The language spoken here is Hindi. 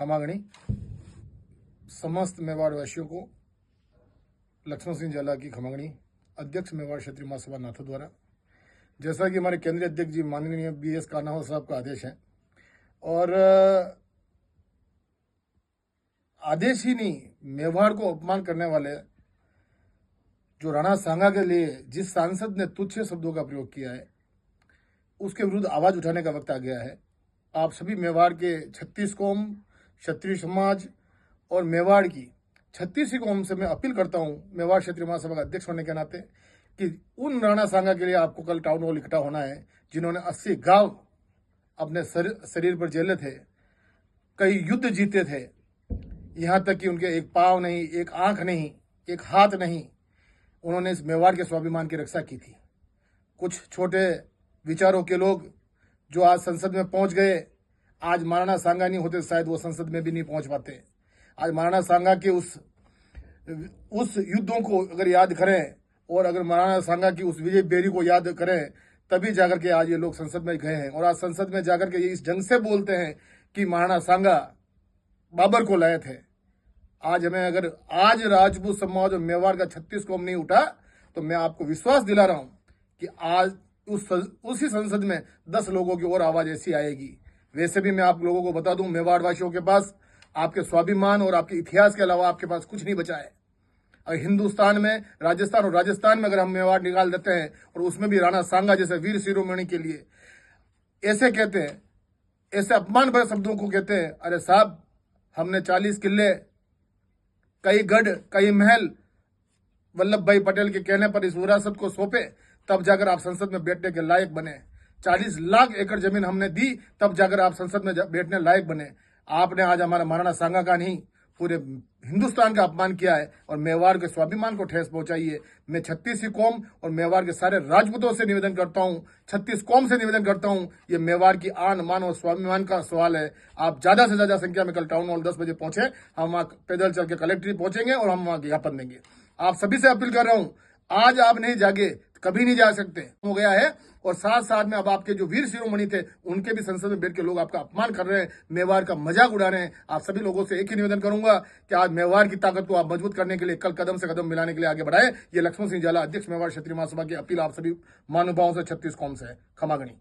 खमागणी समस्त मेवाड़ वासियों को लक्ष्मण सिंह झाला की खमागणी अध्यक्ष मेवाड़ क्षेत्रीय महासभा नाथो द्वारा, जैसा कि हमारे केंद्रीय अध्यक्ष जी माननीय BS कान्हावा साहब का आदेश है, और आदेश ही नहीं, मेवाड़ को अपमान करने वाले जो राणा सांगा के लिए जिस सांसद ने तुच्छ शब्दों का प्रयोग किया है, उसके विरुद्ध आवाज उठाने का वक्त आ गया है। आप सभी मेवाड़ के 36 कौम, क्षत्रिय समाज और मेवाड़ की 36 कौम से मैं अपील करता हूं, मेवाड़ क्षेत्रीय महासभा का अध्यक्ष होने के नाते, कि उन राणा सांगा के लिए आपको कल टाउन हॉल इकट्ठा होना है, जिन्होंने 80 गांव अपने शरीर पर झेले थे, कई युद्ध जीते थे, यहां तक कि उनके एक पांव नहीं, एक आंख नहीं, एक हाथ नहीं, उन्होंने इस मेवाड़ के स्वाभिमान की रक्षा की थी। कुछ छोटे विचारों के लोग जो आज संसद में पहुंच गए, आज महाराणा सांगा नहीं होते शायद वो संसद में भी नहीं पहुंच पाते। आज महाराणा सांगा के उस युद्धों को अगर याद करें और अगर महाराणा सांगा की उस विजय बेरी को याद करें, तभी जाकर के आज ये लोग संसद में गए हैं। और आज संसद में जाकर के ये इस ढंग से बोलते हैं कि महाराणा सांगा बाबर को लाए थे। आज हमें अगर आज राजपूत समाज और मेवाड़ का 36 कौम नहीं उठा, तो मैं आपको विश्वास दिला रहा हूं कि आज उसी संसद में 10 लोगों की और आवाज ऐसी आएगी। वैसे भी मैं आप लोगों को बता दूं, मेवाड़ वासियों के पास आपके स्वाभिमान और आपके इतिहास के अलावा आपके पास कुछ नहीं बचा है। और हिंदुस्तान में राजस्थान में अगर हम मेवाड़ निकाल देते हैं और उसमें भी राणा सांगा जैसे वीर शिरोमणि के लिए ऐसे कहते हैं, ऐसे अपमान भरे शब्दों को कहते हैं, अरे साहब, हमने 40 किले, कई गढ़, कई महल वल्लभ भाई पटेल के कहने पर इस विरासत को सौंपे, तब जाकर आप संसद में बैठने के लायक बने। 40 लाख एकड़ जमीन हमने दी, तब जाकर आप संसद में बैठने लायक बने। आपने आज हमारा महाराणा सांगा का नहीं, पूरे हिंदुस्तान का अपमान किया है और मेवाड़ के स्वाभिमान को ठेस पहुंचाई है। मैं 36 कौम और मेवाड़ के सारे राजपूतों से निवेदन करता हूं, 36 कौम से निवेदन करता हूं, ये मेवाड़ की आन मान और स्वाभिमान का सवाल है। आप ज्यादा से ज्यादा संख्या में कल टाउन हॉल 10 बजे पहुंचे, हम वहां पैदल चल के कलेक्ट्रेट पहुंचेंगे और हम वहां ज्ञापन देंगे। आप सभी से अपील कर रहा हूं, आज आप नहीं जागे, कभी नहीं जा सकते हो गया है। और साथ साथ में अब आपके जो वीर शिरोमणि थे, उनके भी संसद में बैठ के लोग आपका अपमान कर रहे हैं, मेवाड़ का मजाक उड़ा रहे हैं। आप सभी लोगों से एक ही निवेदन करूंगा कि आज मेवाड़ की ताकत को आप मजबूत करने के लिए कल कदम से कदम मिलाने के लिए आगे बढ़ाए। ये लक्ष्मण सिंह झाला, अध्यक्ष मेवाड़ क्षेत्रीय महासभा की अपील आप सभी महानुभावों से 36 कौम से है। खमागणी।